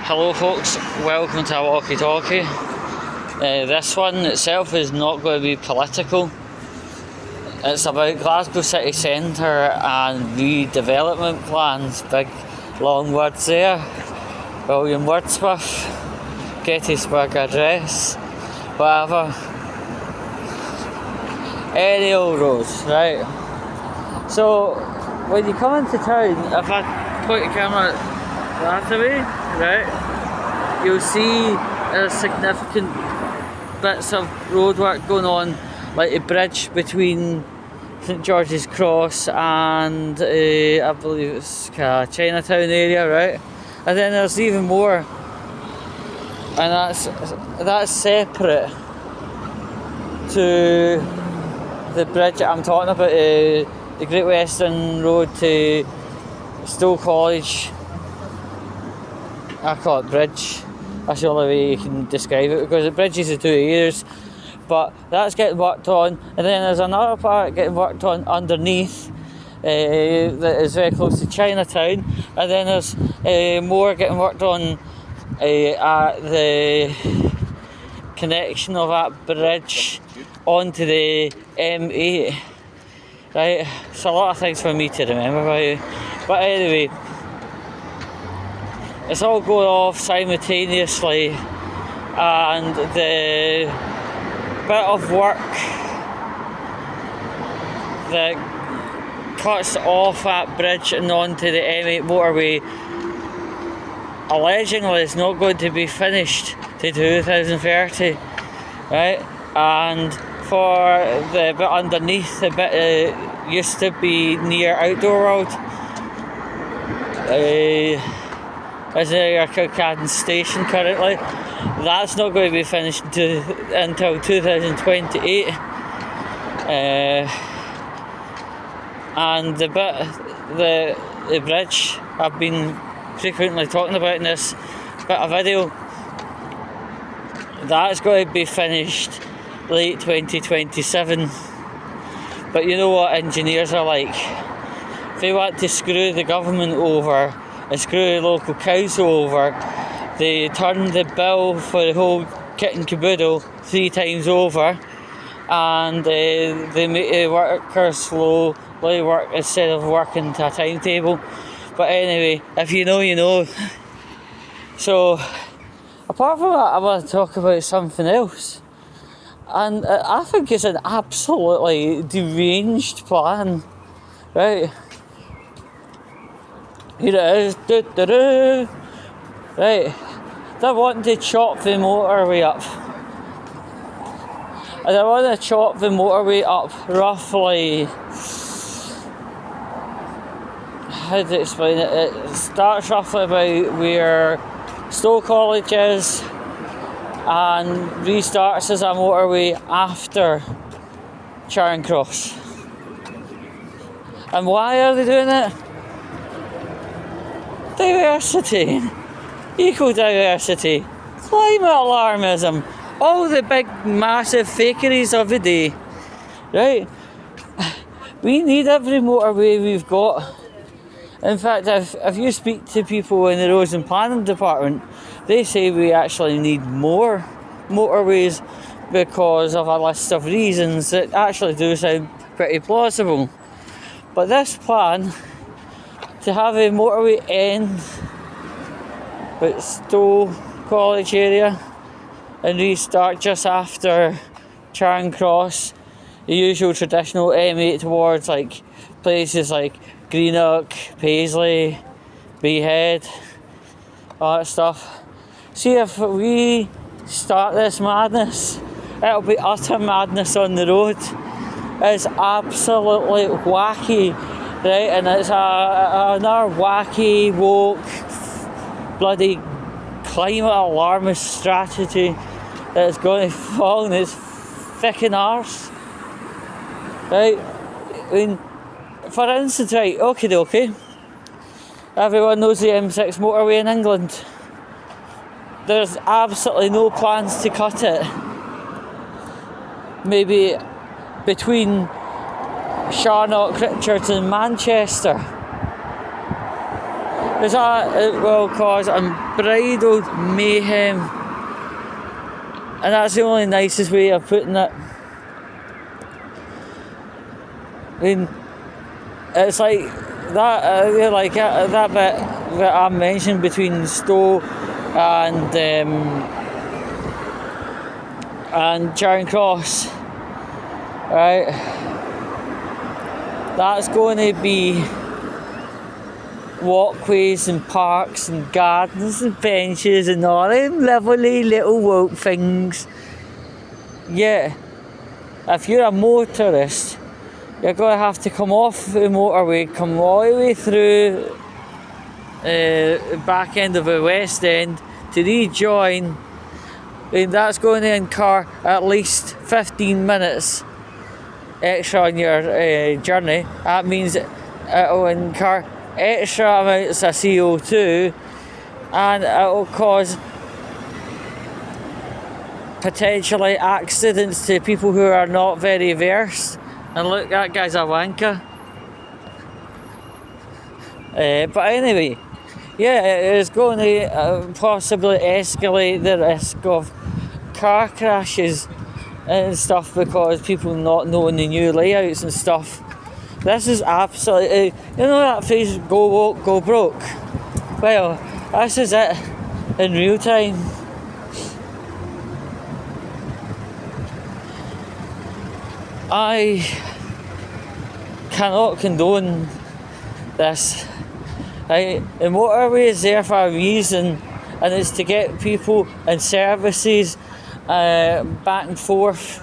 Hello folks, welcome to a Walkie talkie. This one itself is not going to be political. It's about Glasgow city centre and redevelopment plans. Big long words there. William Wordsworth, Gettysburg Address, whatever. Any old roads, right? So when you come into town, if I point the camera that way, right, you'll see significant bits of roadwork going on, like the bridge between St George's Cross and I believe it's Chinatown area, right? And then there's even more, and that's separate to the bridge that I'm talking about, the Great Western Road to Stowe College. I call it bridge. That's the only way you can describe it, because the bridge is the 2 years, but that's getting worked on, and then there's another part getting worked on underneath that is very close to Chinatown, and then there's more getting worked on at the connection of that bridge onto the M8. Right, it's a lot of things for me to remember about you, but anyway, it's all going off simultaneously, and the bit of work that cuts off that bridge and onto the M8 motorway allegedly is not going to be finished to 2030, right? And for the bit underneath, the bit used to be near Outdoor World, is near Kilcannon Station currently. That's not going to be finished until 2028. And the bridge I've been frequently talking about in this bit of video, that's going to be finished late 2027. But you know what engineers are like. If they want to screw the government over and screw the local council over, they turn the bill for the whole kit and caboodle 3 times over, and they make the workers slowly work instead of working to a timetable. But anyway, if you know, you know. So apart from that, I want to talk about something else, and I think it's an absolutely deranged plan, right? Here it is, right, they're wanting to chop the motorway up, and they want to chop the motorway up roughly, how to explain it, it starts roughly about where Stowe College is and restarts as a motorway after Charing Cross. And why are they doing it? Diversity, eco-diversity, climate alarmism, all the big massive fakeries of the day, right? We need every motorway we've got. In fact, if you speak to people in the Roads and Planning Department, they say we actually need more motorways because of a list of reasons that actually do sound pretty plausible. But this plan to have a motorway end at Stowe College area and restart just after Charing Cross, the usual traditional M8 towards like places like Greenock, Paisley, Beehead, all that stuff. See, if we start this madness, it'll be utter madness on the road. It's absolutely wacky, right? And it's another wacky, woke, bloody climate alarmist strategy that's going to fall in its fucking arse, right? I mean, for instance, right, okay, everyone knows the M6 motorway in England. There's absolutely no plans to cut it. Maybe between Charnock, Richards and Manchester. is that it will cause unbridled mayhem, and that's the only nicest way of putting it. I mean, it's like that, that bit that I mentioned between Stowe and Charing Cross, right? That's going to be walkways and parks and gardens and benches and all them lovely little woke things. Yeah, if you're a motorist, you're going to have to come off the motorway, come all the way through the back end of the West End to rejoin, and that's going to incur at least 15 minutes extra on your journey. That means it'll incur extra amounts of CO2, and it'll cause potentially accidents to people who are not very versed. And look, that guy's a wanker. But anyway, yeah, it's going to possibly escalate the risk of car crashes and stuff because people not knowing the new layouts and stuff. This is absolutely, you know that phrase, go woke, go broke? Well, this is it in real time. I cannot condone this. Right? The motorway is there for a reason, and it's to get people and services back and forth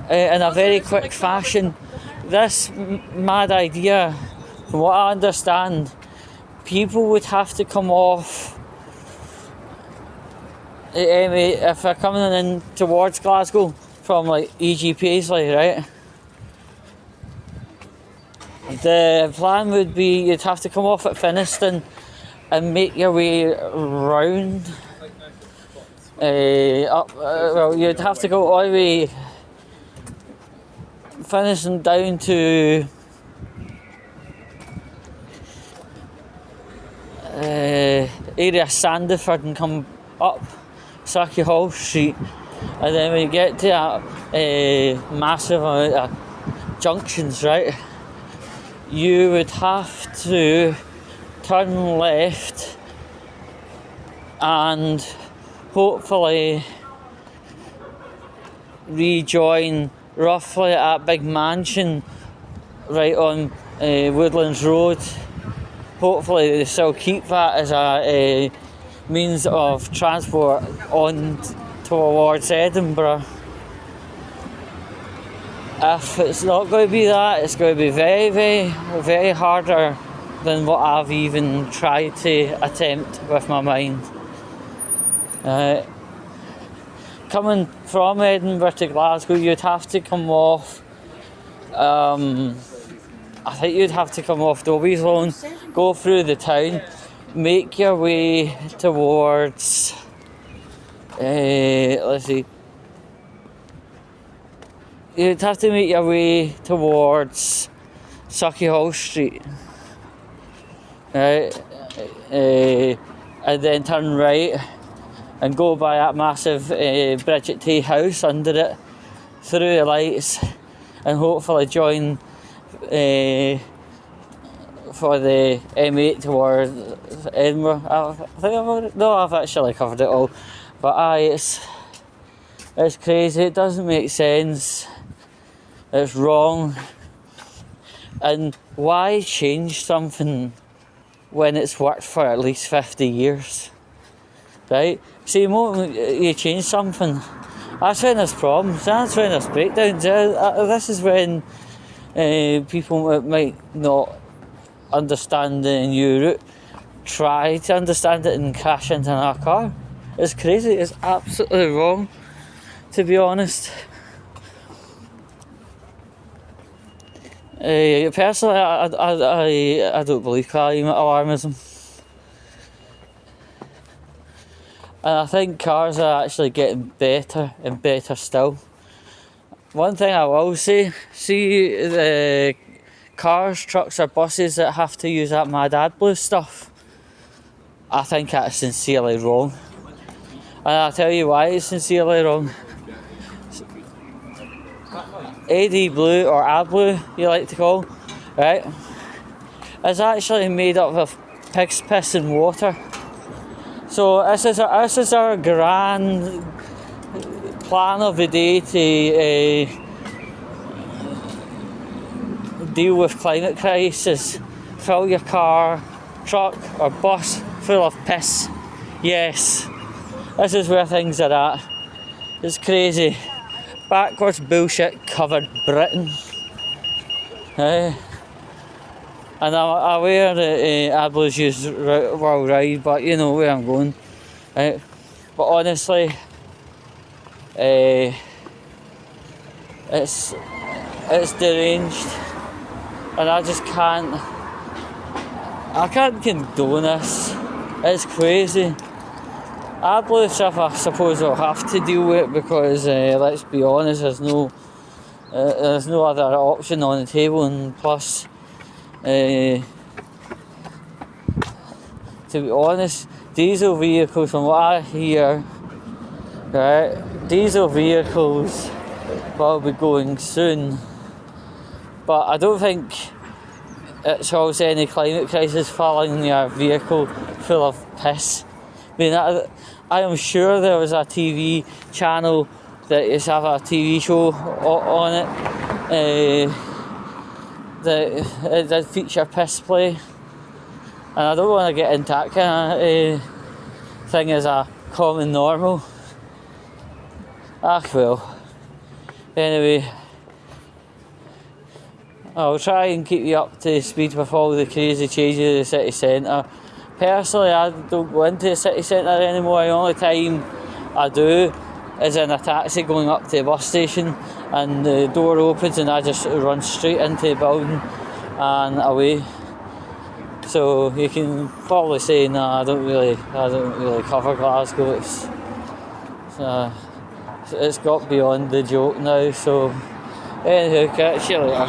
in a very quick fashion. This mad idea, from what I understand, people would have to come off if they're coming in towards Glasgow from like E.G. Paisley, right? The plan would be you'd have to come off at Finnieston and make your way round up. You'd have to go all the way Finnieston down to area Sandiford and come up Sauchiehall Hall Street, and then when you get to that massive amount of junctions, right, you would have to turn left and hopefully rejoin roughly at that big mansion right on Woodlands Road. Hopefully they still keep that as a means of transport on towards Edinburgh. If it's not going to be that, it's going to be very, very, very harder than what I've even tried to attempt with my mind. Coming from Edinburgh to Glasgow, you'd have to come off, I think you'd have to come off Dobie's Loan, go through the town, make your way towards, let's see, you'd have to make your way towards Sauchiehall Street, right, and then turn right and go by that massive Bridget Tay house under it, through the lights, and hopefully join for the M8 towards Edinburgh. I think I've actually covered it all, but it's crazy. It doesn't make sense. It's wrong. And why change something when it's worked for at least 50 years? Right? See, the moment you change something, that's when there's problems, that's when there's breakdowns. This is when people might not understand the new route, try to understand it and crash into another car. It's crazy, it's absolutely wrong, to be honest. Personally, I don't believe climate alarmism. And I think cars are actually getting better and better still. One thing I will say, see the cars, trucks or buses that have to use that mad AdBlue stuff, I think that's sincerely wrong. And I'll tell you why it's sincerely wrong. AD Blue, or AdBlue, you like to call, right, is actually made up of pig's piss and water. So this is our grand plan of the day to deal with climate crisis. Fill your car, truck or bus full of piss. Yes, this is where things are at. It's crazy. Backwards bullshit covered Britain. And I'm aware that AdBlue's used worldwide, but you know where I'm going. Right? But honestly, it's deranged, and I just can't condone this. It's crazy. AdBlue stuff, I suppose I'll have to deal with it because let's be honest, there's no other option on the table, and plus, to be honest, diesel vehicles, from what I hear, right, diesel vehicles will be going soon, but I don't think it solves any climate crisis filling your vehicle full of piss. I mean, I am sure there was a TV channel that used to have a TV show on it that it did feature piss play, and I don't want to get into that kind of thing as a common normal. Well, anyway, I'll try and keep you up to speed with all the crazy changes in the city centre. Personally, I don't go into the city centre anymore. The only time I do is in a taxi going up to the bus station, and the door opens and I just run straight into the building and away. So you can probably say, no, I don't really cover Glasgow. It's got beyond the joke now. So anyway, catch you later.